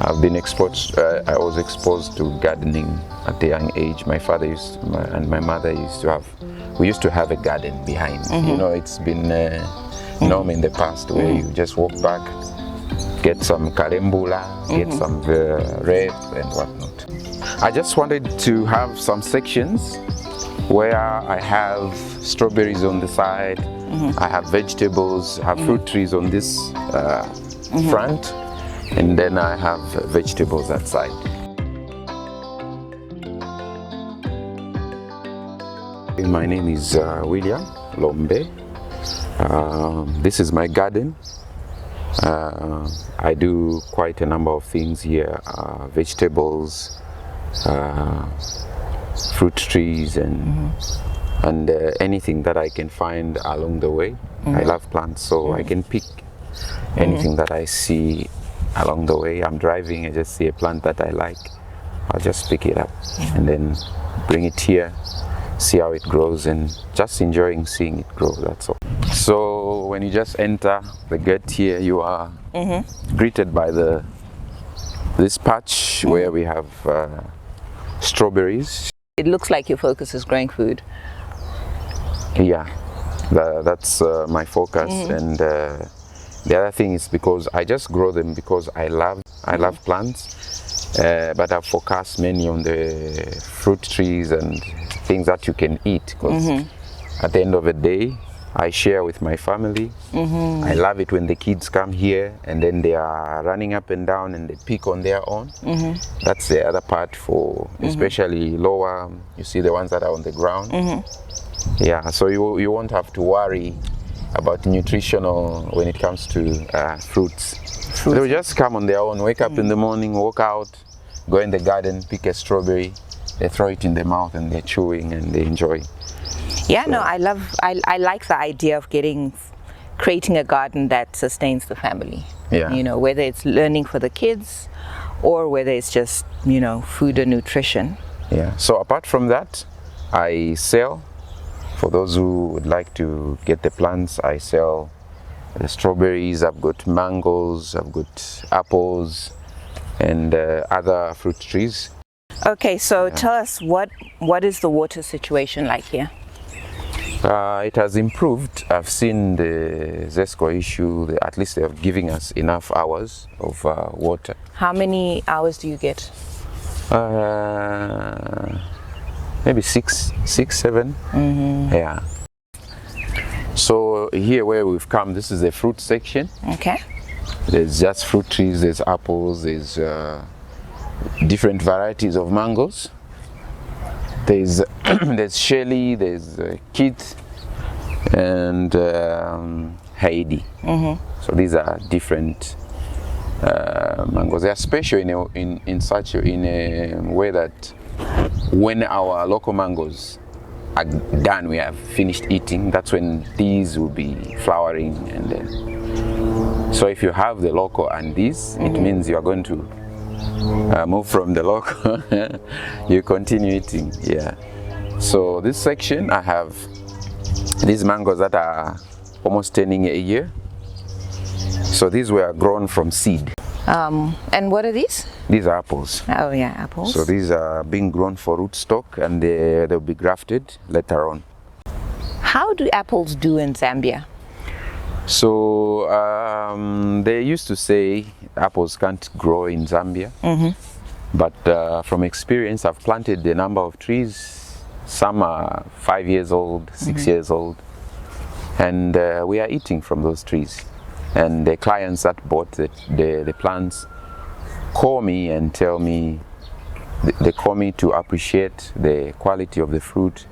I've been exposed. I was exposed to gardening at a young age. My father and my mother used to have. We used to have a garden behind. You know, it's been norm in the past where you just walk back, get some karembula, get some rape and whatnot. I just wanted to have some sections where I have strawberries on the side, I have vegetables, I have fruit trees on this front, and then I have vegetables that side. My name is William Lombe. This is my garden. I do quite a number of things here, vegetables, fruit trees, and anything that I can find along the way. I love plants, so I can pick anything that I see along the way. I'm driving, I just see a plant that I like, I'll just pick it up and then bring it here, see how it grows, and just enjoying seeing it grow, that's all. So when you just enter the gate here, you are greeted by this patch where we have strawberries. It looks like your focus is growing food. Yeah, that's my focus, and the other thing is because I just grow them because I love plants, but I focus mainly on the fruit trees and things that you can eat, because at the end of the day I share with my family. I love it when the kids come here and then they are running up and down and they pick on their own. That's the other part for especially lower, you see the ones that are on the ground. Yeah, so you won't have to worry about nutritional when it comes to fruits. They'll just come on their own, wake up in the morning, walk out, go in the garden, pick a strawberry, they throw it in their mouth and they're chewing and they enjoy. Yeah, so. No, I like the idea of creating a garden that sustains the family. Yeah. You know, whether it's learning for the kids or whether it's just, you know, food and nutrition. Yeah, so apart from that, I sell. For those who would like to get the plants, I sell the strawberries, I've got mangoes, I've got apples, and other fruit trees. Okay, so tell us, what is the water situation like here? It has improved. I've seen the ZESCO issue, at least they have given us enough hours of water. How many hours do you get? Maybe six, seven. Yeah. So here where we've come, this is the fruit section. Okay. There's just fruit trees, there's apples, there's different varieties of mangoes. There's there's Shelly, there's Kit, and Heidi. So these are different mangoes. They are special in such a way that when our local mangoes are done, we have finished eating, that's when these will be flowering. And so if you have the local and these, it means you are going to move from the local, you continue eating. Yeah. So this section, I have these mangoes that are almost turning a year. So these were grown from seed. And what are these? These are apples. Oh yeah, apples. So these are being grown for rootstock and they'll be grafted later on. How do apples do in Zambia? So they used to say apples can't grow in Zambia, but from experience I've planted a number of trees. Some are 5 years old, 6 years old, and we are eating from those trees. And the clients that bought the plants call me and tell me, they call me to appreciate the quality of the fruit.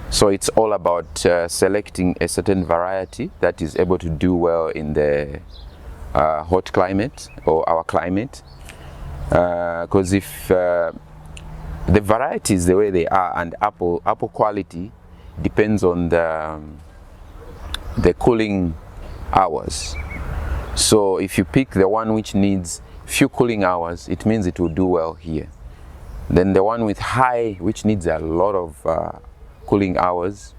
So it's all about selecting a certain variety that is able to do well in the hot climate or our climate. Because if the varieties the way they are, and apple quality depends on the cooling hours. So if you pick the one which needs few cooling hours, it means it will do well here. Then the one with high, which needs a lot of cooling hours,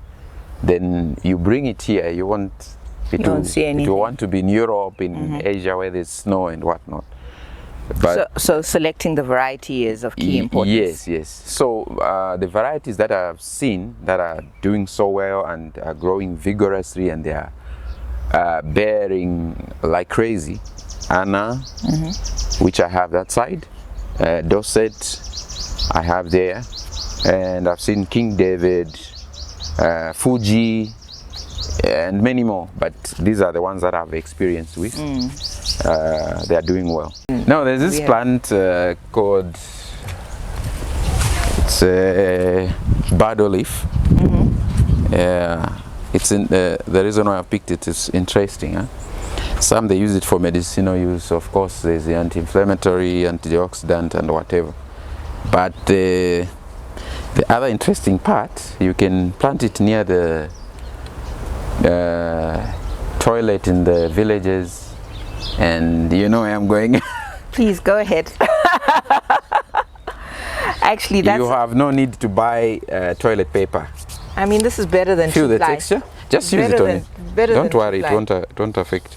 then you bring it here, you want it to want to be in Europe, in Asia where there's snow and whatnot. But so selecting the variety is of key importance. Yes. So the varieties that I've seen that are doing so well and are growing vigorously and they are bearing like crazy, Anna, which I have that side, Dorset, I have there, and I've seen King David, Fuji, and many more, but these are the ones that I've experienced with. They are doing well. Now there's this plant called, it's a bird leaf. It's in the reason why I picked it is interesting. Huh? Some they use it for medicinal use. Of course, there's the anti-inflammatory, antioxidant, and whatever. But the other interesting part, you can plant it near the toilet in the villages, and you know where I'm going. Please go ahead. Actually, you have no need to buy toilet paper. I mean, this is better than feel the texture. Just use it on it. Don't worry, it won't affect.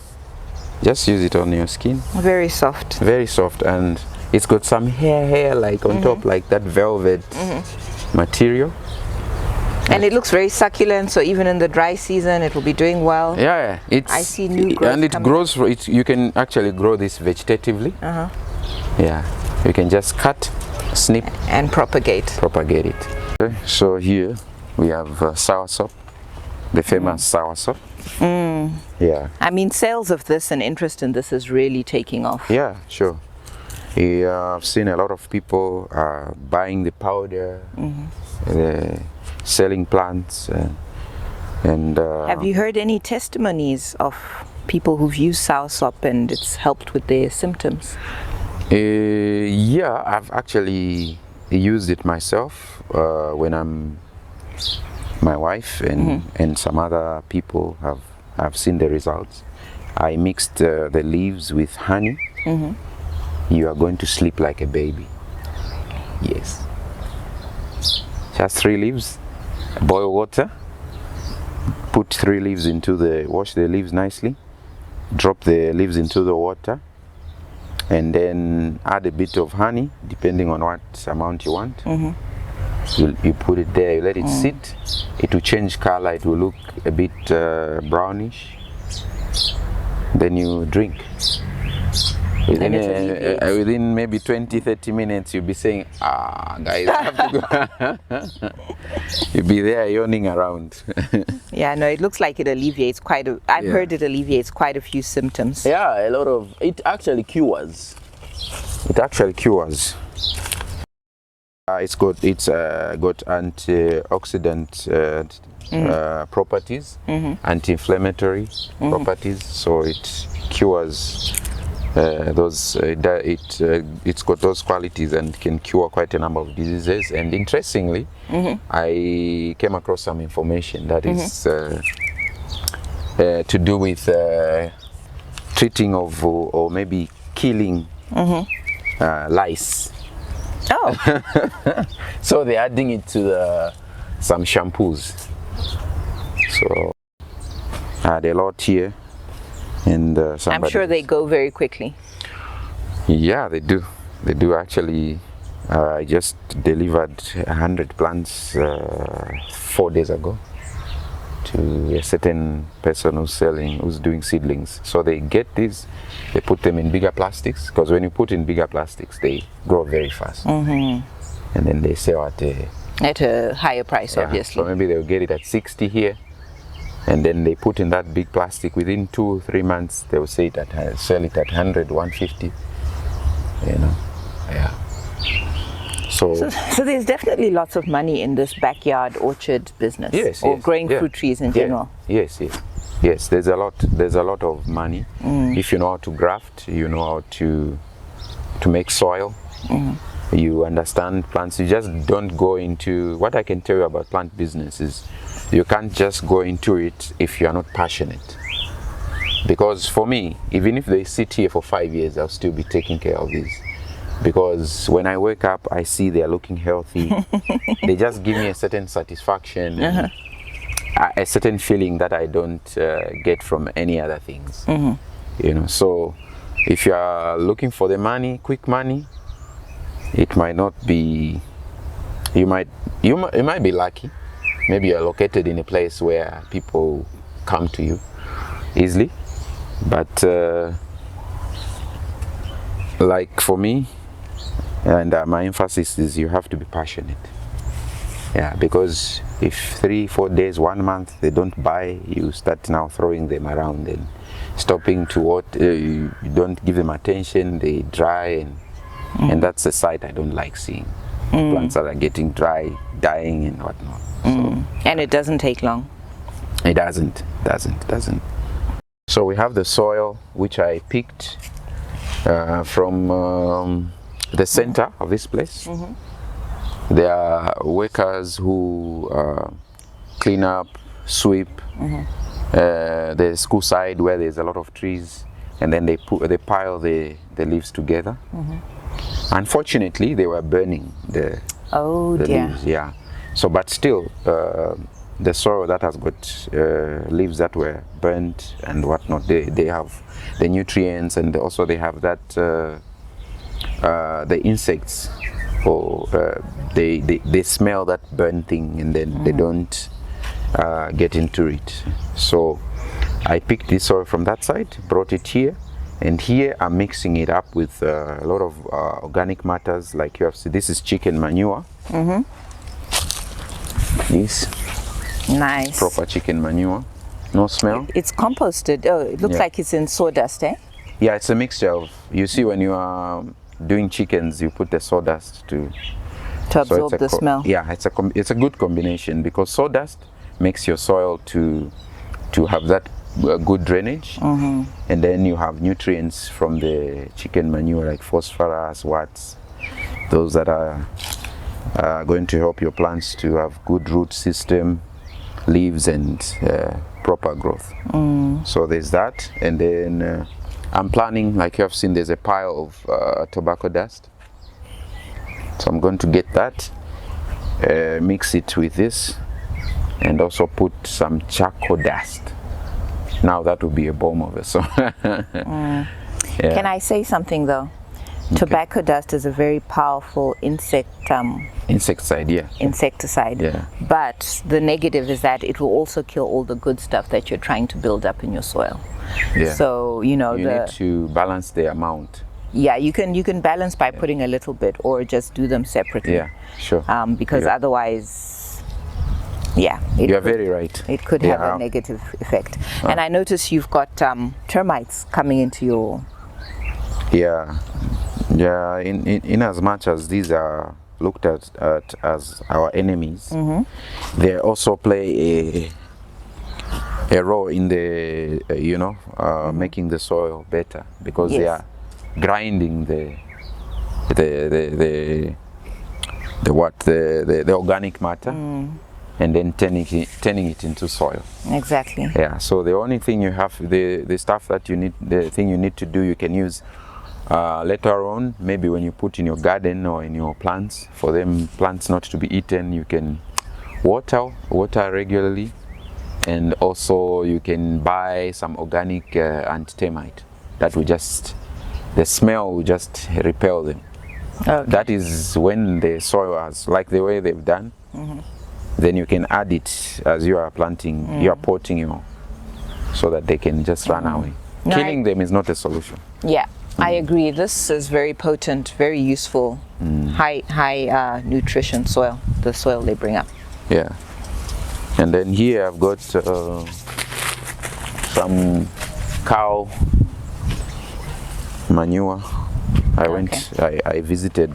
Just use it on your skin. Very soft. Very soft, and it's got some hair like on top, like that velvet material. And it looks very succulent, so even in the dry season it will be doing well. Yeah, I see new growth and it grows. You can actually grow this vegetatively. Yeah, you can just cut, snip, and propagate it. Okay, so here we have soursop, the famous soursop. Yeah. I mean, sales of this and interest in this is really taking off. Yeah, sure. I've seen a lot of people buying the powder, selling plants, and have you heard any testimonies of people who've used soursop and it's helped with their symptoms? Yeah, I've actually used it myself when my wife and some other people have seen the results. I mixed the leaves with honey. You are going to sleep like a baby. Yes. Just 3 leaves, boil water, put 3 leaves wash the leaves nicely, drop the leaves into the water, and then add a bit of honey, depending on what amount you want. You put it there, you let it sit, it will change color, it will look a bit brownish, then you drink. Within maybe 20-30 minutes you'll be saying, guys, I have to go. You'll be there yawning around. Yeah, no, it looks like it alleviates I've heard it alleviates quite a few symptoms. Yeah, a lot of it actually cures. It's got antioxidant properties, anti-inflammatory properties, so it cures it's got those qualities and can cure quite a number of diseases. And interestingly, I came across some information that is to do with treating of or maybe killing lice. So they're adding it to some shampoos. So I had a lot here. And I'm sure they go very quickly. Yeah, they do. They do actually. I just delivered 100 plants 4 days ago to a certain person who's doing seedlings. So they get these, they put them in bigger plastics, because when you put in bigger plastics, they grow very fast. And then they sell at a higher price, obviously. So maybe they'll get it at 60 here. And then they put in that big plastic. Within 2-3 months, they will sell it at 100, 150. You know, yeah. So there's definitely lots of money in this backyard orchard business. Yes, or growing fruit trees in general. Yes. There's a lot of money if you know how to graft. You know how to make soil. You understand plants. You just don't go into. What I can tell you about plant business is, you can't just go into it if you are not passionate. Because for me, even if they sit here for 5 years, I'll still be taking care of these. Because when I wake up, I see they're looking healthy. They just give me a certain satisfaction, and a certain feeling that I don't get from any other things. You know, so If you are looking for the money, quick money, it might not be. You might be lucky. Maybe you're located in a place where people come to you easily, but like for me, and my emphasis is you have to be passionate. Yeah, because if 3-4 days, 1 month they don't buy, you start now throwing them around and stopping to what you don't give them attention, they dry, and that's a sight I don't like seeing. Plants that are getting dry, dying and whatnot. So, and it doesn't take long. it doesn't. So we have the soil which I picked from the center of this place. There are workers who clean up, sweep the school side where there's a lot of trees, and then they pile the leaves together. Unfortunately, they were burning the leaves. Yeah. So, but still, the soil that has got leaves that were burnt and whatnot, they have the nutrients, and also they have that the insects, or they smell that burnt thing, and then they don't get into it. So I picked this soil from that side, brought it here, and here I'm mixing it up with a lot of organic matters, like you have seen. This is chicken manure. This Nice. proper chicken manure, no smell. It's composted. Oh, it looks like it's in sawdust, eh? Yeah, it's a mixture of, you see, when you are doing chickens, you put the sawdust to absorb the smell. Yeah, it's a good combination, because sawdust makes your soil to have that good drainage, and then you have nutrients from the chicken manure like phosphorus, those that are going to help your plants to have good root system, leaves, and proper growth. So there's that, and then I'm planning, like you have seen, there's a pile of tobacco dust. So I'm going to get that, mix it with this, and also put some charcoal dust. Now that would be a bomb of it. So Can I say something though? Tobacco dust is a very powerful insecticide, yeah. Insecticide. Yeah. But the negative is that it will also kill all the good stuff that you're trying to build up in your soil. Yeah. So you need to balance the amount. Yeah, you can balance by putting a little bit, or just do them separately. Yeah, sure. Because otherwise, you're very right. It could have a negative effect. And I notice you've got termites coming into your. Yeah. In as much as these are looked at as our enemies, they also play a role in the making the soil better, because they are grinding the organic matter, and then turning it into soil. Exactly. Yeah. So the only thing you have, the stuff that you need, the thing you need to do, you can use later on, maybe when you put in your garden or in your plants, for them plants not to be eaten, you can water regularly, and also you can buy some organic anti-termite that will just, the smell will just repel them. Okay. That is when the soil has, like the way they've done, then you can add it as you are planting, you are potting so that they can just run away. No, killing them is not a solution. Yeah. I agree. This is very potent, very useful, high nutrition soil, the soil they bring up. Yeah. And then here I've got some cow manure. I visited,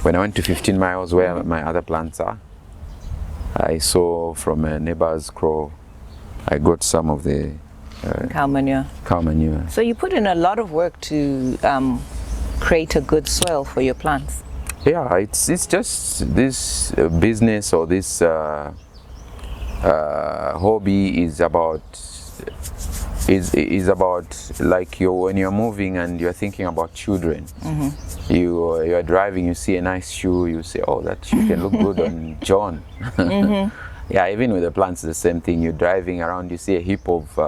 when I went to 15 miles where my other plants are, I saw from a neighbor's crow, I got some of the cow manure. So you put in a lot of work to create a good soil for your plants. Yeah, it's just this business, or this hobby is about like when you're moving and you're thinking about children. You're driving, you see a nice shoe, you say, oh, that shoe can look good on John. Yeah, even with the plants, the same thing. You're driving around, you see a heap of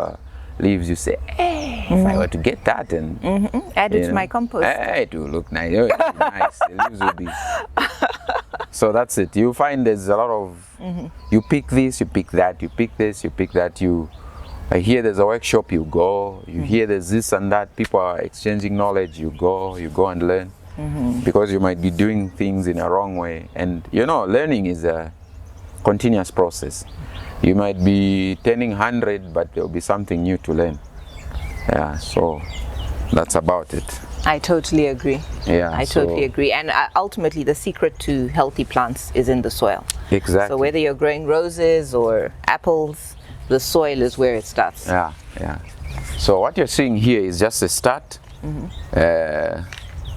leaves, you say, hey, if I were to get that and Add it to my compost. it will look nice. Oh, it'll be nice. The leaves will be. So that's it. You find there's a lot of. You pick this, you pick that, you pick this, you pick that. I hear there's a workshop, you go. You hear there's this and that. People are exchanging knowledge. You go and learn. Because you might be doing things in a wrong way, and learning is a continuous process. You might be turning 100, but there'll be something new to learn. Yeah, so that's about it. I totally agree. Yeah, I totally agree. And ultimately, the secret to healthy plants is in the soil. Exactly. So whether you're growing roses or apples, the soil is where it starts. Yeah. So what you're seeing here is just a start.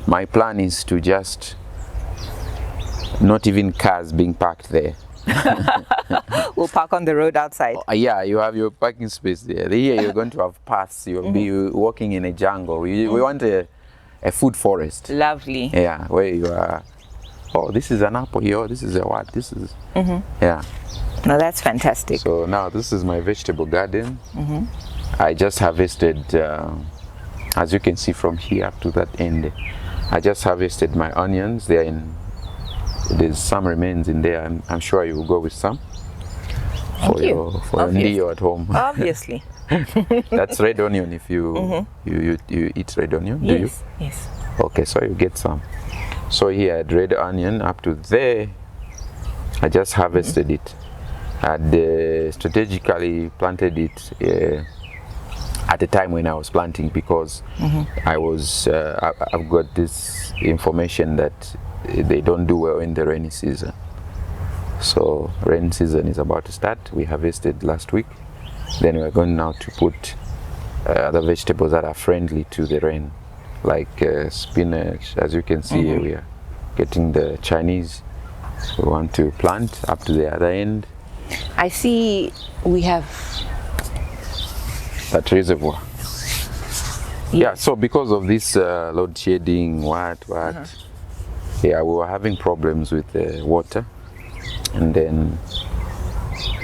My plan is to just not even cars being parked there. We'll park on the road outside. Yeah, you have your parking space there. Here you're going to have paths. You'll be walking in a jungle. We want a food forest. Lovely. Yeah, where you are. Oh, this is an apple here. This is a what? This is. Yeah. No, that's fantastic. So now this is my vegetable garden. I just harvested, as you can see from here up to that end. I just harvested my onions. There's some remains in there. I'm sure you will go with some. Thank you. Your ndio at home. Obviously. That's red onion. If you eat red onion, do you? Yes. Okay, so you get some. So here I had red onion up to there. I just harvested it. I had strategically planted it at the time when I was planting, because I've got this information that they don't do well in the rainy season. So rainy season is about to start. We harvested last week. Then we're going now to put other vegetables that are friendly to the rain, like spinach. As you can see here, we are getting the Chinese. We want to plant up to the other end. I see we have that reservoir. Yeah, so because of this load shedding, yeah, we were having problems with the water, and then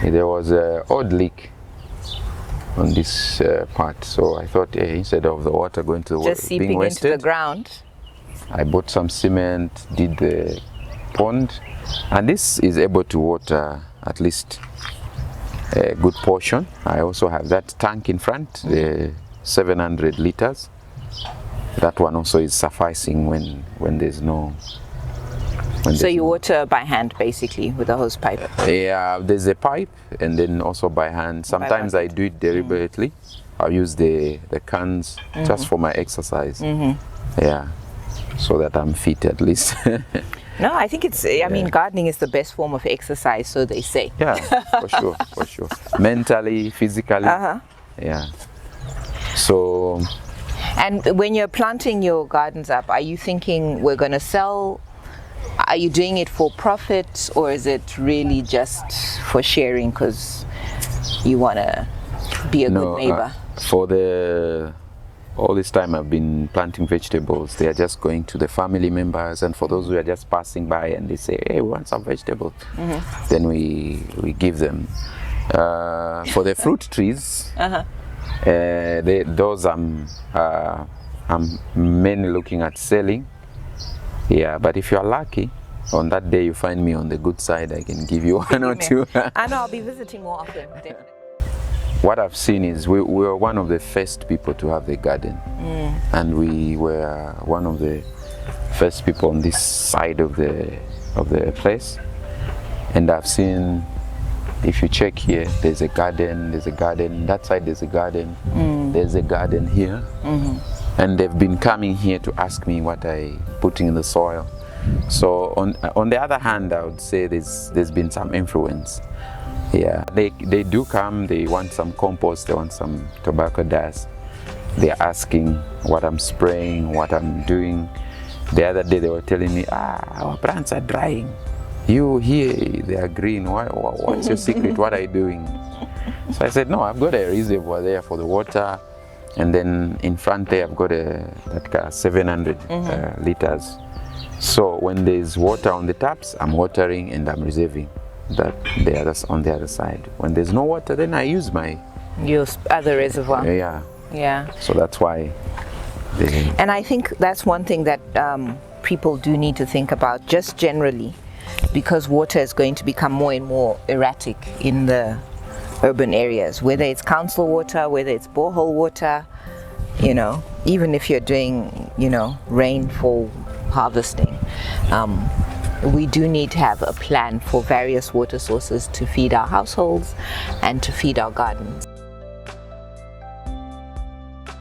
there was an odd leak on this part. So I thought, instead of the water going to just seeping into the ground, I bought some cement, did the pond, and this is able to water at least a good portion. I also have that tank in front, the 700 liters. That one also is sufficing when there's no. So you water by hand, basically, with a hose pipe? Yeah, there's a pipe, and then also by hand. Sometimes I do it deliberately. I'll use the cans just for my exercise. Yeah, so that I'm fit at least. No, I think it's, I mean, gardening is the best form of exercise, so they say. Yeah, for sure. Mentally, physically. Yeah. So. And when you're planting your gardens up, are you thinking we're going to sell? Are you doing it for profit, or is it really just for sharing because you want to be a good neighbor? For all this time I've been planting vegetables, they are just going to the family members, and for those who are just passing by and they say, hey, we want some vegetables, then we give them. For the fruit trees, those I'm mainly looking at selling. Yeah, but if you're lucky, on that day you find me on the good side, I can give you one or two. I know, I'll be visiting more often, definitely. What I've seen is we were one of the first people to have a garden, and we were one of the first people on this side of the place. And I've seen, if you check here, there's a garden, that side there's a garden, there's a garden here. And they've been coming here to ask me what I putting in the soil. So on the other hand, I would say there's been some influence. Yeah, they do come, they want some compost, they want some tobacco dust. They're asking what I'm spraying, what I'm doing. The other day they were telling me, our plants are drying. You here, they are green. What's your secret? What are you doing? So I said, no, I've got a reservoir there for the water. And then in front there, I've got that 700 liters. So when there's water on the taps, I'm watering and I'm reserving that on the other side. When there's no water, then I use my Your other reservoir. Yeah. Yeah. So that's why they... And I think that's one thing that people do need to think about, just generally, because water is going to become more and more erratic in the urban areas, whether it's council water, whether it's borehole water, you know, even if you're doing, you know, rainfall harvesting. We do need to have a plan for various water sources to feed our households and to feed our gardens.